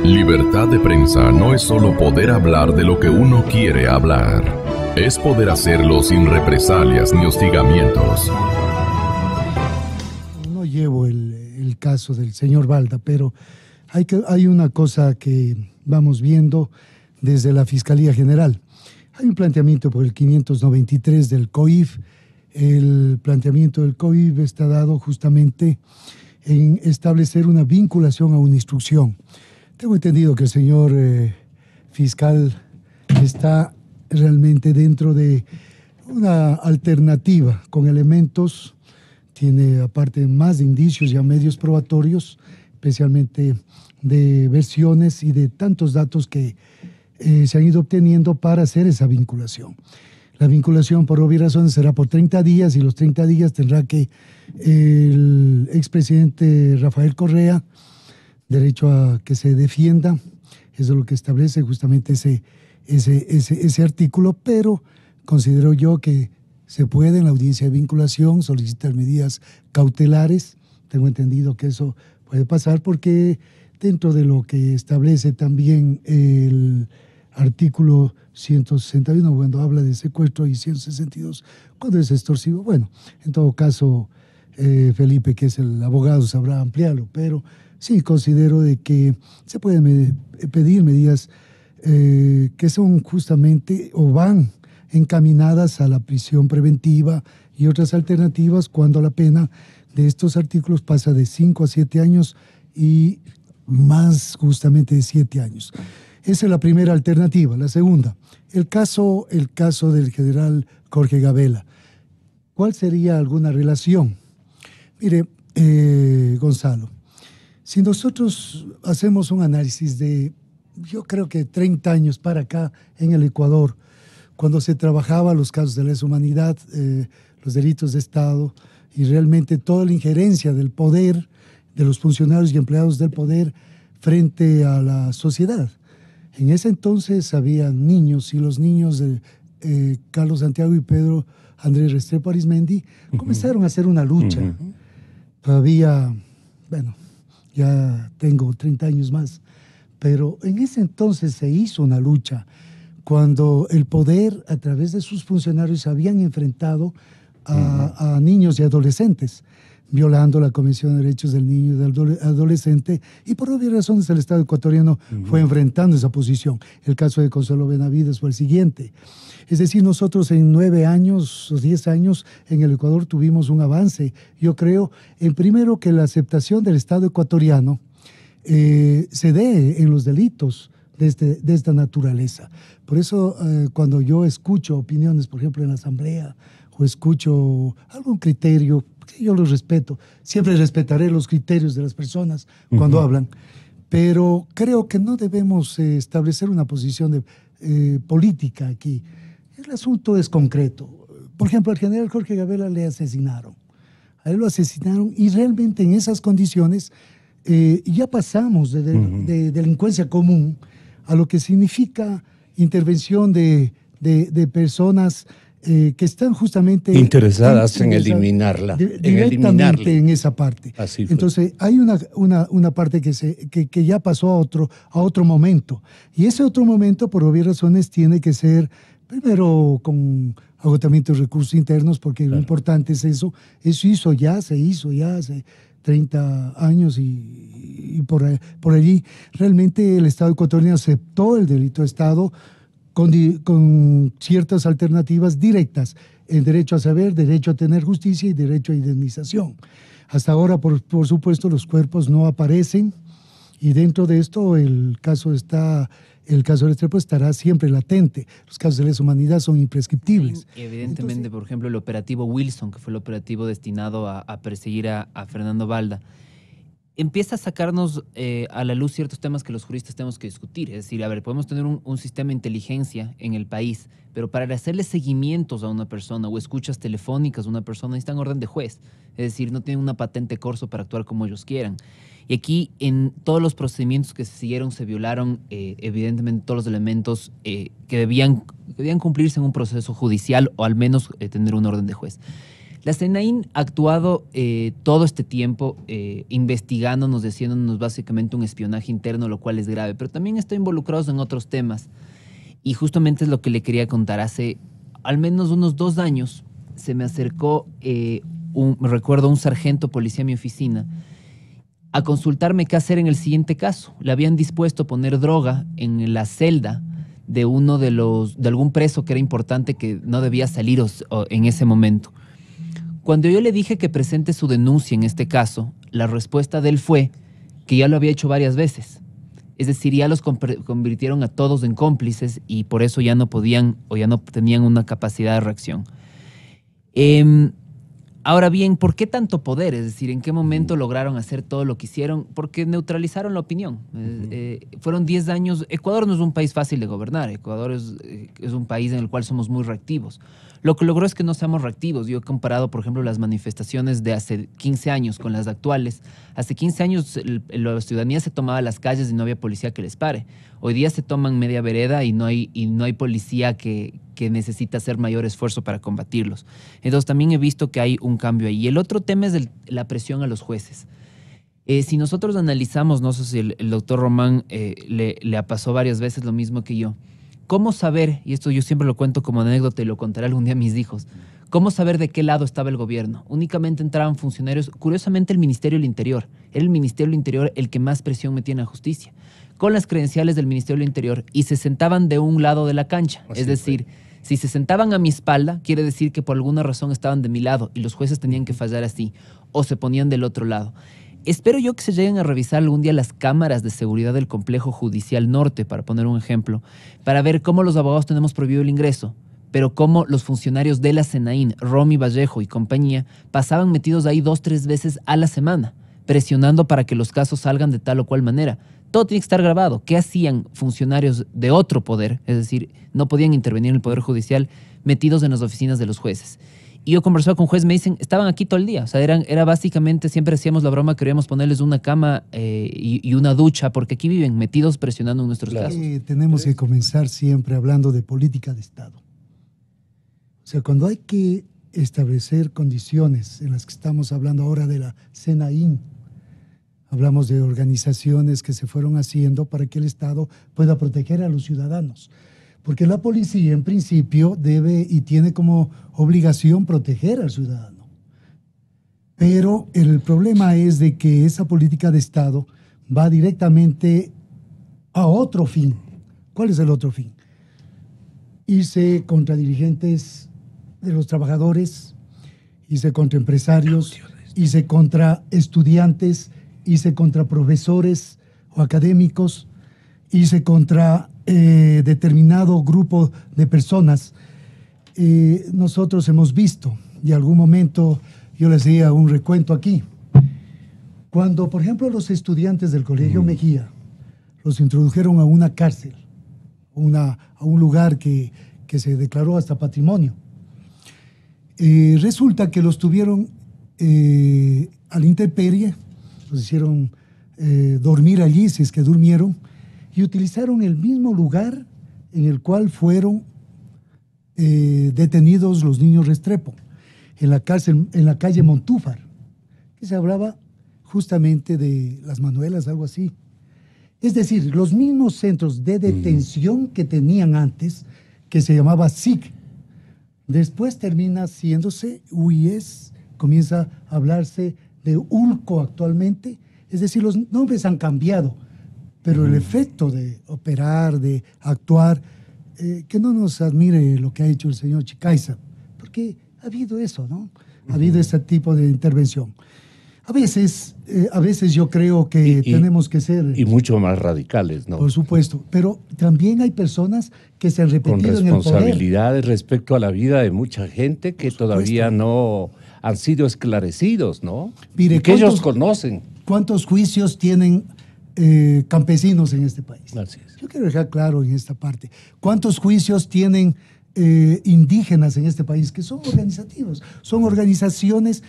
Libertad de prensa no es solo poder hablar de lo que uno quiere hablar. Es poder hacerlo sin represalias ni hostigamientos. No llevo el caso del señor Balda, pero hay una cosa que vamos viendo desde la Fiscalía General. Hay un planteamiento por el 593 del COIF. El planteamiento del COIF está dado justamente en establecer una vinculación a una instrucción. Tengo entendido que el señor fiscal está realmente dentro de una alternativa con elementos, tiene aparte más de indicios y medios probatorios, especialmente de versiones y de tantos datos que se han ido obteniendo para hacer esa vinculación. La vinculación, por obvias razones, será por 30 días y los 30 días tendrá que el expresidente Rafael Correa, derecho a que se defienda, eso es lo que establece justamente ese artículo, pero considero yo que se puede en la audiencia de vinculación solicitar medidas cautelares. Tengo entendido que eso puede pasar porque dentro de lo que establece también el artículo 161, cuando habla de secuestro, y 162, cuando es extorsivo. Bueno, en todo caso, Felipe, que es el abogado, sabrá ampliarlo, pero sí considero de que se pueden pedir medidas que son justamente o van encaminadas a la prisión preventiva y otras alternativas cuando la pena de estos artículos pasa de 5 a 7 años y más justamente de 7 años. Esa es la primera alternativa. La segunda, el caso del general Jorge Gabela. ¿Cuál sería alguna relación? Mire, Gonzalo, si nosotros hacemos un análisis de, yo creo que 30 años para acá en el Ecuador, cuando se trabajaba los casos de lesa humanidad, los delitos de Estado y realmente toda la injerencia del poder, de los funcionarios y empleados del poder frente a la sociedad. En ese entonces habían niños y los niños de Carlos Santiago y Pedro Andrés Restrepo Arizmendi comenzaron a hacer una lucha. Todavía, bueno, ya tengo 30 años más, pero en ese entonces se hizo una lucha cuando el poder, a través de sus funcionarios, habían enfrentado a niños y adolescentes, violando la Convención de Derechos del Niño y del Adolescente, y por obvias razones el Estado ecuatoriano fue enfrentando esa posición. El caso de Consuelo Benavides fue el siguiente. Es decir, nosotros en 9 años o 10 años en el Ecuador tuvimos un avance. Yo creo, en primero, que la aceptación del Estado ecuatoriano se dé en los delitos de esta naturaleza. Por eso, cuando yo escucho opiniones, por ejemplo, en la Asamblea, o escucho algún criterio, que yo los respeto, siempre respetaré los criterios de las personas cuando hablan, pero creo que no debemos establecer una posición política aquí. El asunto es concreto. Por ejemplo, al general Jorge Gabela le asesinaron. A él lo asesinaron y realmente en esas condiciones ya pasamos de delincuencia común a lo que significa intervención de personas que están justamente interesadas en eliminarla. Directamente en esa parte. Así fue. Entonces, hay una parte que ya pasó a otro momento. Y ese otro momento, por obvias razones, tiene que ser, primero, con agotamiento de recursos internos, porque lo importante es eso. Eso se hizo ya hace 30 años y por allí. Realmente el Estado ecuatoriano aceptó el delito de Estado con ciertas alternativas directas, el derecho a saber, derecho a tener justicia y derecho a indemnización. Hasta ahora, por supuesto, los cuerpos no aparecen y dentro de esto el caso de Restrepo estará siempre latente. Los casos de lesa humanidad son imprescriptibles. Evidentemente, entonces, por ejemplo, el operativo Wilson, que fue el operativo destinado a perseguir a Fernando Balda, empieza a sacarnos a la luz ciertos temas que los juristas tenemos que discutir. Es decir, a ver, podemos tener un sistema de inteligencia en el país, pero para hacerle seguimientos a una persona o escuchas telefónicas a una persona necesitan orden de juez. Es decir, no tienen una patente corso para actuar como ellos quieran. Y aquí, en todos los procedimientos que se siguieron, se violaron evidentemente todos los elementos que debían cumplirse en un proceso judicial o al menos tener un orden de juez. La SENAIN ha actuado todo este tiempo investigándonos, diciéndonos básicamente un espionaje interno, lo cual es grave, pero también está involucrados en otros temas. Y justamente es lo que le quería contar. Hace al menos unos 2 años se me acercó, recuerdo, un sargento policía a mi oficina a consultarme qué hacer en el siguiente caso. Le habían dispuesto poner droga en la celda de algún preso que era importante, que no debía salir en ese momento. Cuando yo le dije que presente su denuncia en este caso, la respuesta de él fue que ya lo había hecho varias veces. Es decir, ya los convirtieron a todos en cómplices y por eso ya no podían o ya no tenían una capacidad de reacción. Ahora bien, ¿por qué tanto poder? Es decir, ¿en qué momento lograron hacer todo lo que hicieron? Porque neutralizaron la opinión. Fueron 10 años. Ecuador no es un país fácil de gobernar. Ecuador es un país en el cual somos muy reactivos. Lo que logró es que no seamos reactivos. Yo he comparado, por ejemplo, las manifestaciones de hace 15 años con las actuales. Hace 15 años la ciudadanía se tomaba las calles y no había policía que les pare. Hoy día se toman media vereda y no hay policía que necesita hacer mayor esfuerzo para combatirlos. Entonces también he visto que hay un cambio ahí. Y el otro tema es la presión a los jueces. Si nosotros analizamos, no sé si el doctor Román le pasó varias veces lo mismo que yo, ¿cómo saber, y esto yo siempre lo cuento como anécdota y lo contaré algún día a mis hijos, cómo saber de qué lado estaba el gobierno? Únicamente entraban funcionarios, curiosamente el Ministerio del Interior, era el Ministerio del Interior el que más presión metía en la justicia, con las credenciales del Ministerio del Interior, y se sentaban de un lado de la cancha. Así es decir, si se sentaban a mi espalda, quiere decir que por alguna razón estaban de mi lado y los jueces tenían que fallar así, o se ponían del otro lado. Espero yo que se lleguen a revisar algún día las cámaras de seguridad del Complejo Judicial Norte, para poner un ejemplo, para ver cómo los abogados tenemos prohibido el ingreso, pero cómo los funcionarios de la SENAIN, Romy Vallejo y compañía, pasaban metidos ahí 2 o 3 veces a la semana, presionando para que los casos salgan de tal o cual manera. Todo tiene que estar grabado. ¿Qué hacían funcionarios de otro poder? Es decir, no podían intervenir en el Poder Judicial, metidos en las oficinas de los jueces. Y yo conversaba con jueces, me dicen, estaban aquí todo el día. O sea, era básicamente, siempre hacíamos la broma, queríamos ponerles una cama y una ducha, porque aquí viven metidos presionando en nuestros casos. Tenemos que comenzar siempre hablando de política de Estado. O sea, cuando hay que establecer condiciones en las que estamos hablando ahora de la SENAIN, hablamos de organizaciones que se fueron haciendo para que el Estado pueda proteger a los ciudadanos. Porque la policía, en principio, debe y tiene como obligación proteger al ciudadano. Pero el problema es de que esa política de Estado va directamente a otro fin. ¿Cuál es el otro fin? Irse contra dirigentes de los trabajadores, irse contra empresarios, irse contra estudiantes, irse contra profesores o académicos, irse contra determinado grupo de personas. Nosotros hemos visto, y algún momento yo les hacía un recuento aquí, cuando, por ejemplo, los estudiantes del Colegio Mejía los introdujeron a una cárcel, a un lugar que se declaró hasta patrimonio. Resulta que los tuvieron a la intemperie, los hicieron dormir allí, si es que durmieron, y utilizaron el mismo lugar en el cual fueron detenidos los niños Restrepo, en la cárcel, en la calle Montúfar, que se hablaba justamente de las Manuelas, algo así. Es decir, los mismos centros de detención que tenían antes, que se llamaba SIC, después termina haciéndose UIS, comienza a hablarse de ULCO actualmente. Es decir, los nombres han cambiado, pero el efecto de operar, de actuar, que no nos admire lo que ha hecho el señor Chicaiza, porque ha habido eso, ¿no? Ha habido ese tipo de intervención. A veces yo creo que tenemos que ser... Y mucho más radicales, ¿no? Por supuesto, pero también hay personas que se han repetido en el poder. Con responsabilidades respecto a la vida de mucha gente que todavía no han sido esclarecidos, ¿no? Mire, que ellos conocen. ¿Cuántos juicios tienen campesinos en este país? Así es. Yo quiero dejar claro en esta parte. ¿Cuántos juicios tienen indígenas en este país? Que son organizativos, son organizaciones,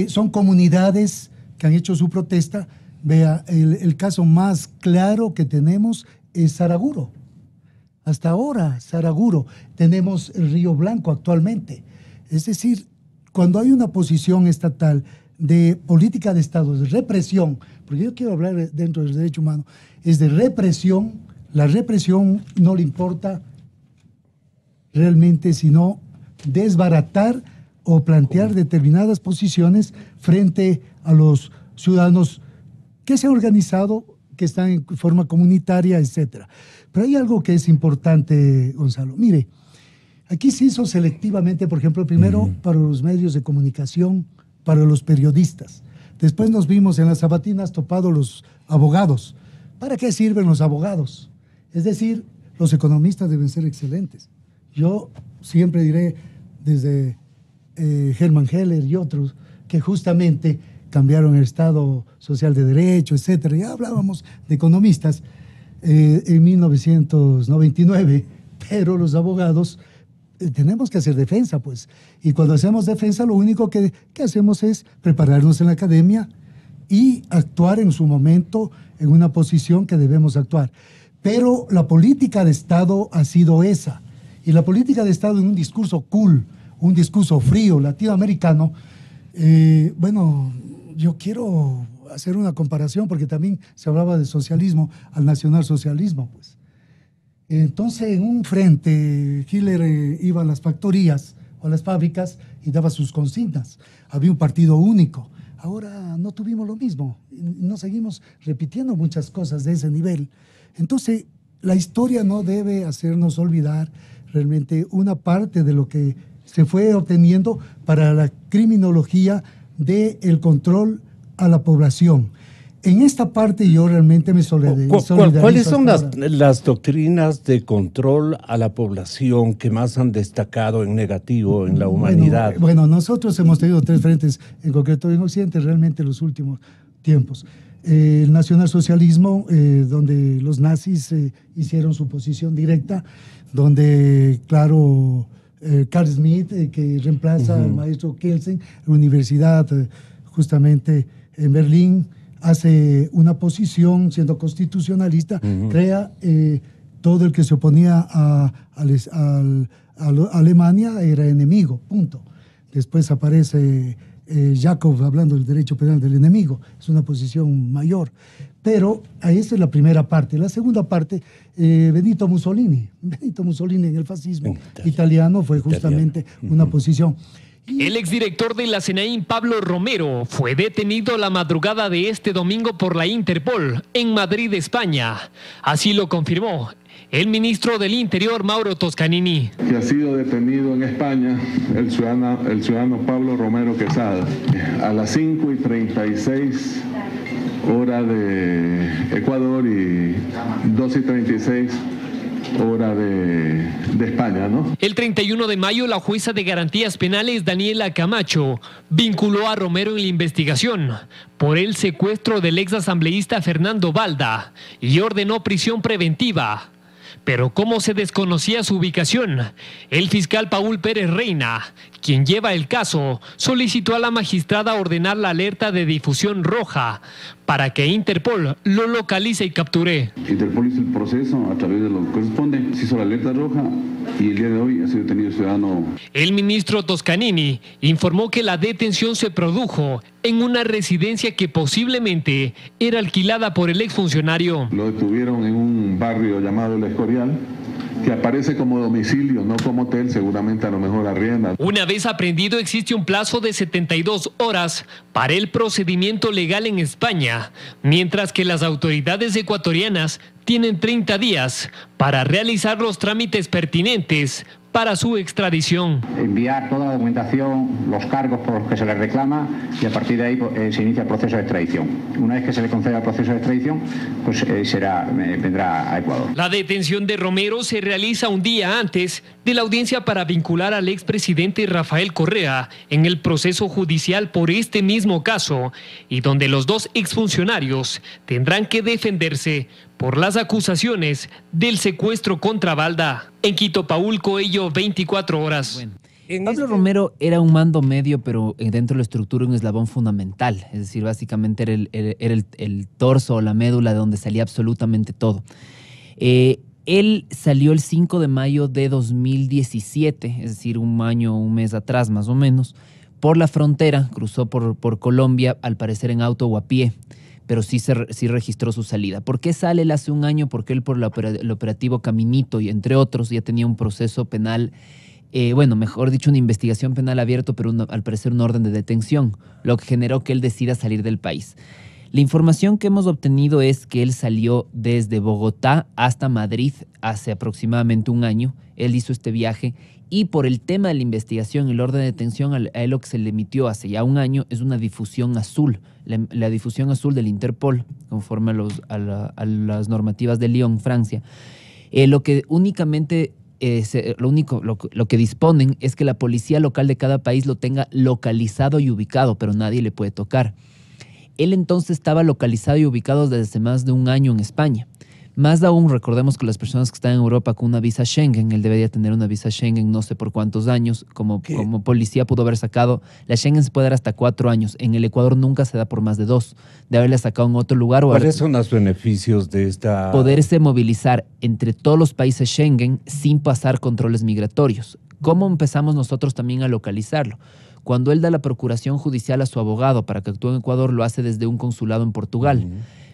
son comunidades que han hecho su protesta. Vea, el caso más claro que tenemos es Saraguro. Hasta ahora, Saraguro. Tenemos el Río Blanco actualmente. Es decir, cuando hay una posición estatal de política de Estado, de represión, porque yo quiero hablar dentro del derecho humano, es de represión, la represión no le importa realmente sino desbaratar o plantear determinadas posiciones frente a los ciudadanos que se han organizado, que están en forma comunitaria, etcétera. Pero hay algo que es importante, Gonzalo. Mire, aquí se hizo selectivamente, por ejemplo, primero para los medios de comunicación, para los periodistas. Después nos vimos en las sabatinas topados los abogados. ¿Para qué sirven los abogados? Es decir, los economistas deben ser excelentes. Yo siempre diré, desde Hermann Heller y otros, que justamente cambiaron el Estado social de derecho, etcétera. Ya hablábamos de economistas en 1999, pero los abogados tenemos que hacer defensa, pues. Y cuando hacemos defensa, lo único que hacemos es prepararnos en la academia y actuar en su momento en una posición que debemos actuar. Pero la política de Estado ha sido esa. Y la política de Estado en un discurso cool, un discurso frío, latinoamericano, bueno, yo quiero hacer una comparación porque también se hablaba de socialismo al nacionalsocialismo, pues. Entonces, en un frente, Hitler iba a las factorías o a las fábricas y daba sus consignas. Había un partido único. Ahora no tuvimos lo mismo. No seguimos repitiendo muchas cosas de ese nivel. Entonces, la historia no debe hacernos olvidar realmente una parte de lo que se fue obteniendo para la criminología del control a la población. En esta parte yo realmente me solidarizo. ¿Cuáles son las doctrinas de control a la población que más han destacado en negativo en la humanidad? Bueno, nosotros hemos tenido tres frentes, en concreto en Occidente, realmente en los últimos tiempos. El nacionalsocialismo, donde los nazis hicieron su posición directa, donde, claro, Carl Schmitt, que reemplaza al maestro Kelsen, en la universidad justamente en Berlín, hace una posición, siendo constitucionalista, crea todo el que se oponía a Alemania era enemigo, punto. Después aparece Jacob hablando del derecho penal del enemigo, es una posición mayor. Pero esa es la primera parte. La segunda parte, Benito Mussolini en el fascismo italiano fue justamente una posición. El exdirector de la SENAIN, Pablo Romero, fue detenido la madrugada de este domingo por la Interpol en Madrid, España. Así lo confirmó el ministro del Interior, Mauro Toscanini. Que ha sido detenido en España el ciudadano Pablo Romero Quesada a las 5:36 hora de Ecuador y 2:36 hora de España, ¿no? El 31 de mayo, la jueza de garantías penales, Daniela Camacho, vinculó a Romero en la investigación por el secuestro del ex asambleísta Fernando Balda y ordenó prisión preventiva. Pero como se desconocía su ubicación, el fiscal Paul Pérez Reina, quien lleva el caso, solicitó a la magistrada ordenar la alerta de difusión roja para que Interpol lo localice y capture. Interpol hizo el proceso a través de lo que corresponde, se hizo la alerta roja y el día de hoy ha sido detenido el ciudadano. El ministro Toscanini informó que la detención se produjo en una residencia que posiblemente era alquilada por el exfuncionario. Lo detuvieron en un barrio llamado El Escorial, que aparece como domicilio, no como hotel, seguramente a lo mejor arrienda. Una vez aprendido, existe un plazo de 72 horas para el procedimiento legal en España, mientras que las autoridades ecuatorianas tienen 30 días para realizar los trámites pertinentes para su extradición. Enviar toda la documentación, los cargos por los que se le reclama y a partir de ahí se inicia el proceso de extradición. Una vez que se le conceda el proceso de extradición, pues vendrá a Ecuador. La detención de Romero se realiza un día antes de la audiencia para vincular al expresidente Rafael Correa en el proceso judicial por este mismo caso y donde los dos exfuncionarios tendrán que defenderse por las acusaciones del secuestro contra Balda. En Quito, Paul Coello, 24 horas. Bueno, Pablo Romero era un mando medio, pero dentro de la estructura un eslabón fundamental. Es decir, básicamente era el torso o la médula de donde salía absolutamente todo. Él salió el 5 de mayo de 2017, es decir, un mes atrás más o menos, por la frontera, cruzó por Colombia, al parecer en auto o a pie, pero sí registró su salida. ¿Por qué sale él hace un año? Porque él por el operativo Caminito y entre otros ya tenía un proceso penal, mejor dicho, una investigación penal abierto, pero al parecer un orden de detención, lo que generó que él decida salir del país. La información que hemos obtenido es que él salió desde Bogotá hasta Madrid hace aproximadamente un año. Él hizo este viaje y por el tema de la investigación, el orden de detención, a él lo que se le emitió hace ya un año es una difusión azul. La difusión azul del Interpol, conforme a las normativas de Lyon, Francia. Lo que únicamente... lo que disponen es que la policía local de cada país lo tenga localizado y ubicado, pero nadie le puede tocar. Él entonces estaba localizado y ubicado desde hace más de un año en España. Más aún, recordemos que las personas que están en Europa con una visa Schengen, él debería tener una visa Schengen no sé por cuántos años, como policía pudo haber sacado. La Schengen se puede dar hasta 4 años. En el Ecuador nunca se da por más de 2. De haberle sacado en otro lugar. ¿Cuáles son los beneficios de esta...? Poderse movilizar entre todos los países Schengen sin pasar controles migratorios. ¿Cómo empezamos nosotros también a localizarlo? Cuando él da la procuración judicial a su abogado para que actúe en Ecuador, lo hace desde un consulado en Portugal.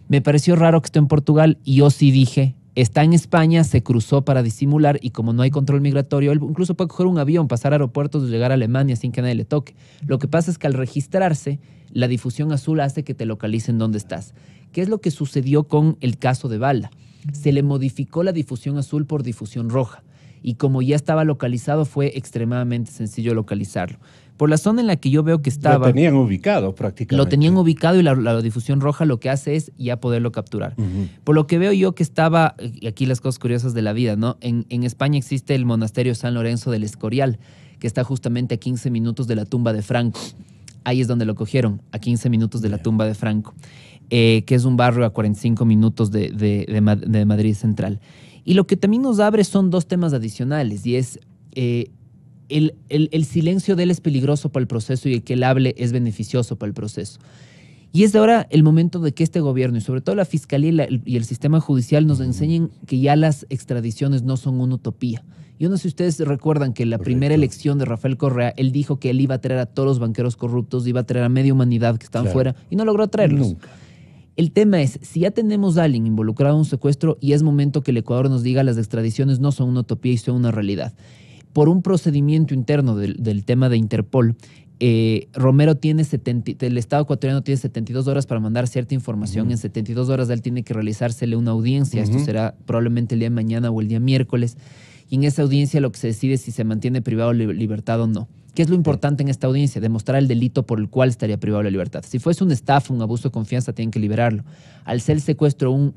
Me pareció raro que esté en Portugal y yo sí dije, está en España, se cruzó para disimular y como no hay control migratorio, él incluso puede coger un avión, pasar aeropuertos y llegar a Alemania sin que nadie le toque. Lo que pasa es que al registrarse, la difusión azul hace que te localicen dónde estás. ¿Qué es lo que sucedió con el caso de Balda? Se le modificó la difusión azul por difusión roja y como ya estaba localizado fue extremadamente sencillo localizarlo. Por la zona en la que yo veo que estaba... Lo tenían ubicado prácticamente. Lo tenían ubicado y la difusión roja lo que hace es ya poderlo capturar. Por lo que veo yo que estaba, y aquí las cosas curiosas de la vida, ¿no? En España existe el monasterio San Lorenzo del Escorial, que está justamente a 15 minutos de la tumba de Franco. Ahí es donde lo cogieron, a 15 minutos de la tumba de Franco, que es un barrio a 45 minutos de Madrid Central. Y lo que también nos abre son 2 temas adicionales, y es... El silencio de él es peligroso para el proceso y el que él hable es beneficioso para el proceso. Y es ahora el momento de que este gobierno y sobre todo la Fiscalía y el sistema judicial nos enseñen que ya las extradiciones no son una utopía. Yo no sé si ustedes recuerdan que en la primera elección de Rafael Correa, él dijo que él iba a traer a todos los banqueros corruptos, iba a traer a media humanidad que estaban fuera y no logró traerlos. Nunca. El tema es, si ya tenemos a alguien involucrado en un secuestro y es momento que el Ecuador nos diga las extradiciones no son una utopía y son una realidad. Por un procedimiento interno del tema de Interpol, Romero tiene el Estado ecuatoriano tiene 72 horas para mandar cierta información. En 72 horas él tiene que realizársele una audiencia. Esto será probablemente el día de mañana o el día miércoles. Y en esa audiencia lo que se decide es si se mantiene privado de libertad o no. ¿Qué es lo importante en esta audiencia? Demostrar el delito por el cual estaría privado de la libertad. Si fuese un estafa, un abuso de confianza, tienen que liberarlo. Al ser el secuestro un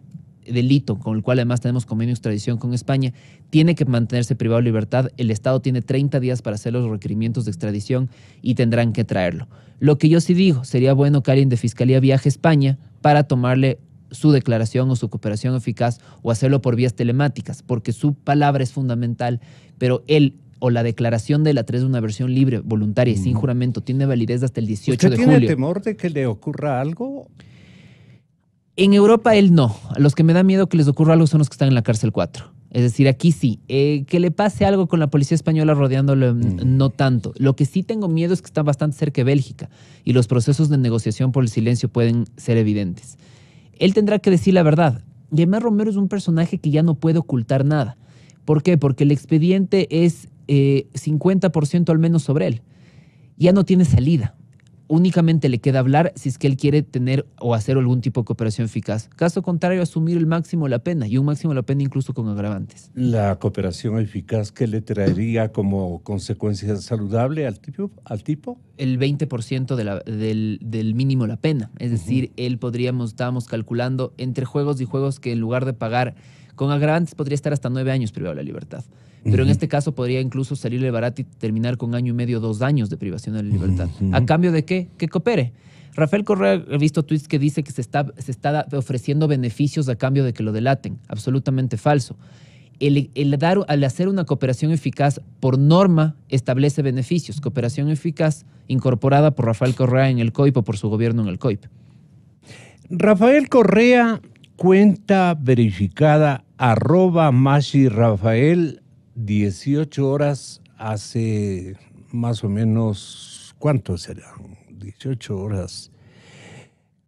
delito con el cual además tenemos convenio de extradición con España, tiene que mantenerse privado de libertad. El Estado tiene 30 días para hacer los requerimientos de extradición y tendrán que traerlo. Lo que yo sí digo, sería bueno que alguien de Fiscalía viaje a España para tomarle su declaración o su cooperación eficaz o hacerlo por vías telemáticas, porque su palabra es fundamental, pero él o la declaración de la 3 de una versión libre, voluntaria y sin juramento tiene validez hasta el 18 de julio. ¿Usted tiene temor de que le ocurra algo? En Europa él no. A los que me da miedo que les ocurra algo son los que están en la cárcel 4. Es decir, aquí sí. Que le pase algo con la policía española rodeándolo, no tanto. Lo que sí tengo miedo es que está bastante cerca de Bélgica y los procesos de negociación por el silencio pueden ser evidentes. Él tendrá que decir la verdad. Y además Romero es un personaje que ya no puede ocultar nada. ¿Por qué? Porque el expediente es 50% al menos sobre él. Ya no tiene salida. Únicamente le queda hablar si es que él quiere tener o hacer algún tipo de cooperación eficaz. Caso contrario, asumir el máximo de la pena, y un máximo de la pena incluso con agravantes. ¿La cooperación eficaz qué le traería como consecuencia saludable al tipo? El 20% del mínimo de la pena. Es decir, estábamos calculando entre juegos y juegos que en lugar de pagar con agravantes podría estar hasta 9 años privado de la libertad. Pero en este caso podría incluso salirle barato y terminar con 1 año y medio, 2 años de privación de la libertad. ¿A cambio de qué? Que coopere. Rafael Correa, he visto tweets que dice que se está ofreciendo beneficios a cambio de que lo delaten. Absolutamente falso. Al hacer una cooperación eficaz, por norma, establece beneficios. Cooperación eficaz incorporada por Rafael Correa en el COIP o por su gobierno en el COIP. Rafael Correa, cuenta verificada, @MashiRafael, 18 horas hace más o menos ¿cuántos serán? 18 horas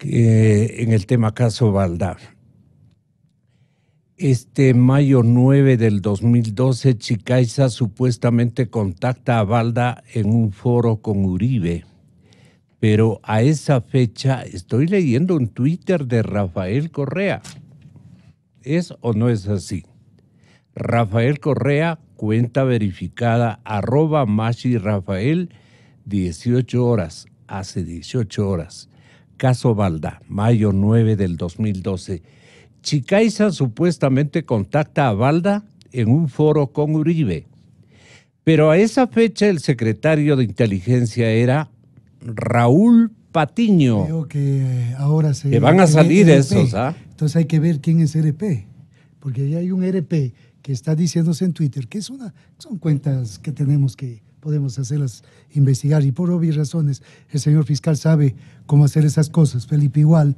en el tema caso Balda. Mayo 9 del 2012, Chicaiza supuestamente contacta a Balda en un foro con Uribe. Pero a esa fecha estoy leyendo un Twitter de Rafael Correa. ¿Es o no es así? Rafael Correa, cuenta verificada, @MachiRafael, 18 horas, hace 18 horas. Caso Balda, mayo 9 del 2012. Chicaiza supuestamente contacta a Balda en un foro con Uribe. Pero a esa fecha el secretario de inteligencia era Raúl Patiño. Creo que ahora se... Que van a salir esos, ¿ah? Entonces hay que ver quién es RP. Porque ya hay un RP que está diciéndose en Twitter que son cuentas que podemos hacerlas investigar, y por obvias razones el señor fiscal sabe cómo hacer esas cosas. Felipe igual.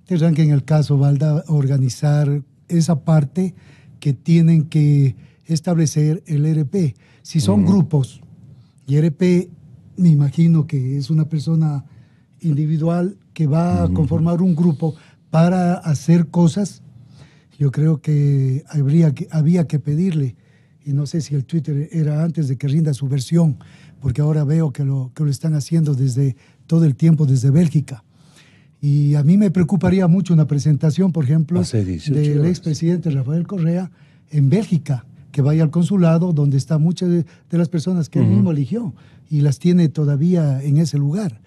Tendrán que en el caso Balda organizar esa parte que tienen que establecer el RP. Si son grupos y RP, me imagino que es una persona individual que va a conformar un grupo para hacer cosas, yo creo que había que pedirle, y no sé si el Twitter era antes de que rinda su versión, porque ahora veo que lo están haciendo desde todo el tiempo desde Bélgica. Y a mí me preocuparía mucho una presentación, por ejemplo, del expresidente Rafael Correa en Bélgica, que vaya al consulado donde están muchas de las personas que él mismo eligió y las tiene todavía en ese lugar.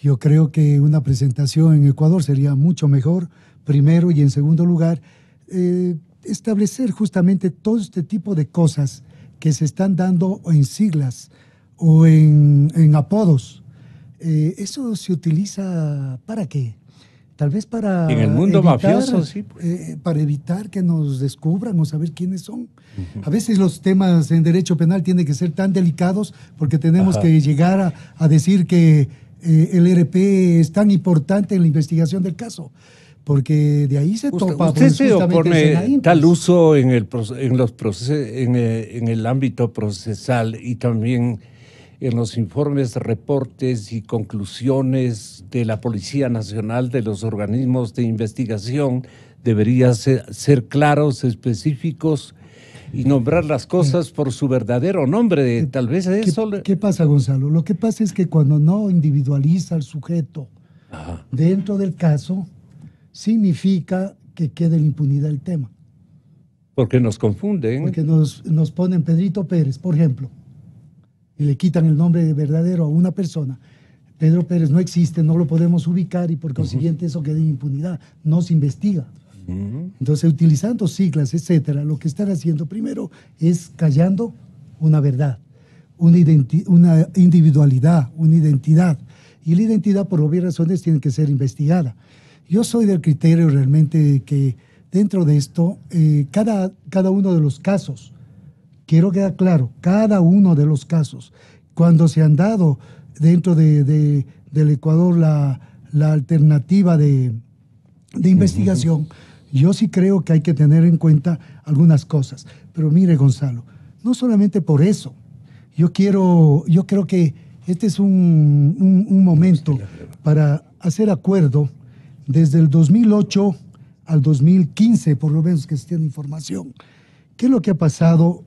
Yo creo que una presentación en Ecuador sería mucho mejor, primero, y en segundo lugar, establecer justamente todo este tipo de cosas que se están dando en siglas o en apodos. Eso se utiliza ¿para qué? Tal vez para en el mundo mafioso, sí. Para evitar que nos descubran o saber quiénes son. A veces los temas en derecho penal tienen que ser tan delicados porque tenemos que llegar a decir que el RP es tan importante en la investigación del caso. Porque de ahí se topa. ¿Usted se opone tal uso en el ámbito procesal y también en los informes, reportes y conclusiones de la Policía Nacional, de los organismos de investigación? Debería ser claros, específicos y nombrar las cosas por su verdadero nombre. Tal vez eso... ¿Qué pasa, Gonzalo? Lo que pasa es que cuando no individualiza al sujeto dentro del caso, significa que quede en impunidad el tema. Porque nos confunden. Porque nos ponen Pedrito Pérez, por ejemplo, y le quitan el nombre verdadero a una persona. Pedro Pérez no existe, no lo podemos ubicar y por consiguiente eso queda en impunidad, no se investiga. Entonces, utilizando siglas, etcétera, lo que están haciendo primero es callando una verdad, una individualidad, una identidad. Y la identidad, por obvias razones, tiene que ser investigada. Yo soy del criterio realmente que dentro de esto, cada uno de los casos, quiero quedar claro, cada uno de los casos, cuando se han dado dentro del Ecuador la alternativa de investigación, yo sí creo que hay que tener en cuenta algunas cosas. Pero mire, Gonzalo, no solamente por eso. Yo creo que este es un momento para hacer acuerdo desde el 2008 al 2015, por lo menos que se tiene información. ¿Qué es lo que ha pasado,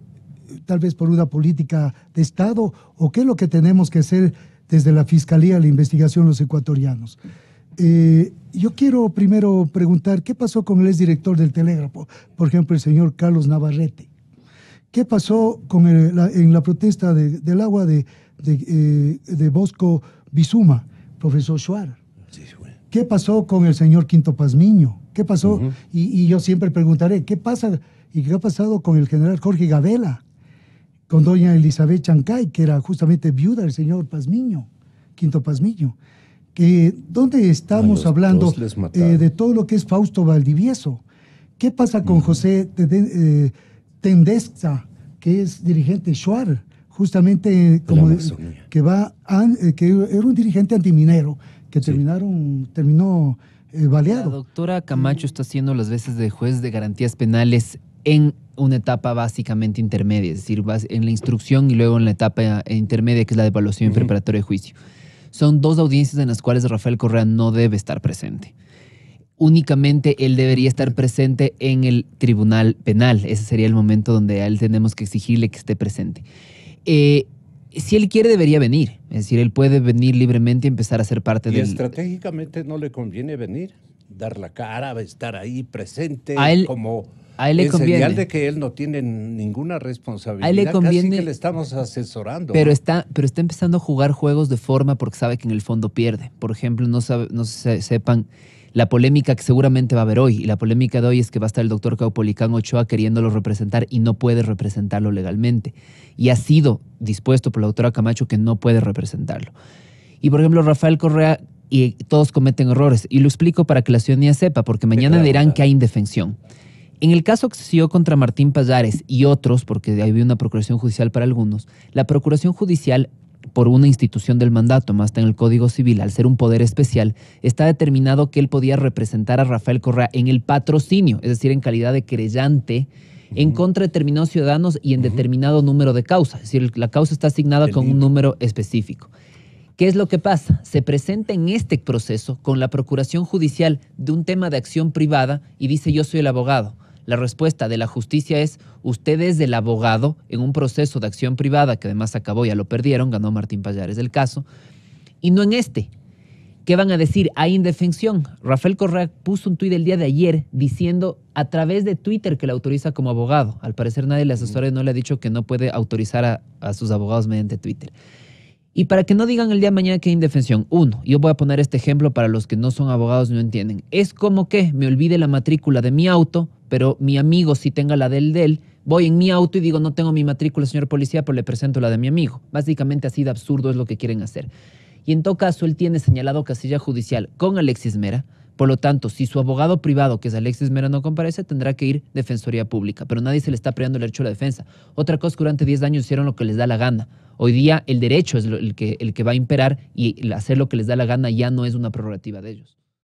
tal vez por una política de Estado, o qué es lo que tenemos que hacer desde la Fiscalía, la investigación, los ecuatorianos? Yo quiero primero preguntar, ¿qué pasó con el exdirector del Telégrafo? Por ejemplo, el señor Carlos Navarrete. ¿Qué pasó en la protesta del agua de Bosco Bizuma, profesor Schwarz? ¿Qué pasó con el señor Quinto Pazmiño? ¿Qué pasó? Y yo siempre preguntaré, ¿qué pasa? ¿Y qué ha pasado con el general Jorge Gabela? Con doña Elizabeth Chancay, que era justamente viuda del señor Pazmiño, Quinto Pazmiño. ¿Dónde estamos hablando de todo lo que es Fausto Valdivieso? ¿Qué pasa con José Tendesca, que es dirigente Schwarz, justamente que era un dirigente antiminero, que terminó baleado? La doctora Camacho está haciendo las veces de juez de garantías penales en una etapa básicamente intermedia, es decir, en la instrucción y luego en la etapa intermedia, que es la de evaluación preparatoria de juicio. Son 2 audiencias en las cuales Rafael Correa no debe estar presente. Únicamente él debería estar presente en el tribunal penal. Ese sería el momento donde a él tenemos que exigirle que esté presente. Si él quiere, debería venir. Es decir, él puede venir libremente y empezar a ser parte ¿Y del... estratégicamente no le conviene venir? Dar la cara, estar ahí presente, A él le conviene. Señal de que él no tiene ninguna responsabilidad. A él le conviene, casi que le estamos asesorando. Pero, ¿no? está empezando a jugar juegos de forma porque sabe que en el fondo pierde. Por ejemplo, no sepan la polémica que seguramente va a haber hoy. Y la polémica de hoy es que va a estar el doctor Caupolicán Ochoa queriéndolo representar y no puede representarlo legalmente. Y ha sido dispuesto por la doctora Camacho que no puede representarlo. Y por ejemplo, Rafael Correa, y todos cometen errores. Y lo explico para que la ciudadanía sepa, porque mañana dirán que hay indefensión. En el caso que se siguió contra Martín Pallares y otros, porque había una procuración judicial para algunos, la procuración judicial, por una institución del mandato, más está en el Código Civil, al ser un poder especial, está determinado que él podía representar a Rafael Correa en el patrocinio, es decir, en calidad de querellante, en contra de determinados ciudadanos y en determinado número de causas. Es decir, la causa está asignada con un número específico. ¿Qué es lo que pasa? Se presenta en este proceso con la procuración judicial de un tema de acción privada y dice: yo soy el abogado. La respuesta de la justicia es: usted es el abogado en un proceso de acción privada que además acabó, ya lo perdieron, ganó Martín Pallares el caso, y no en este. ¿Qué van a decir? Hay indefensión. Rafael Correa puso un tuit el día de ayer diciendo a través de Twitter que le autoriza como abogado. Al parecer nadie le asesora y no le ha dicho que no puede autorizar a sus abogados mediante Twitter. Y para que no digan el día de mañana que hay indefensión, yo voy a poner este ejemplo para los que no son abogados y no entienden. Es como que me olvide la matrícula de mi auto, pero mi amigo sí tenga la de él, voy en mi auto y digo: no tengo mi matrícula, señor policía, pero le presento la de mi amigo. Básicamente así de absurdo es lo que quieren hacer. Y en todo caso, él tiene señalado casilla judicial con Alexis Mera. Por lo tanto, si su abogado privado, que es Alexis Mera, no comparece, tendrá que ir Defensoría Pública. Pero nadie se le está peleando el derecho a la defensa. Otra cosa, que durante 10 años hicieron lo que les da la gana. Hoy día el derecho es el que va a imperar, y hacer lo que les da la gana ya no es una prerrogativa de ellos.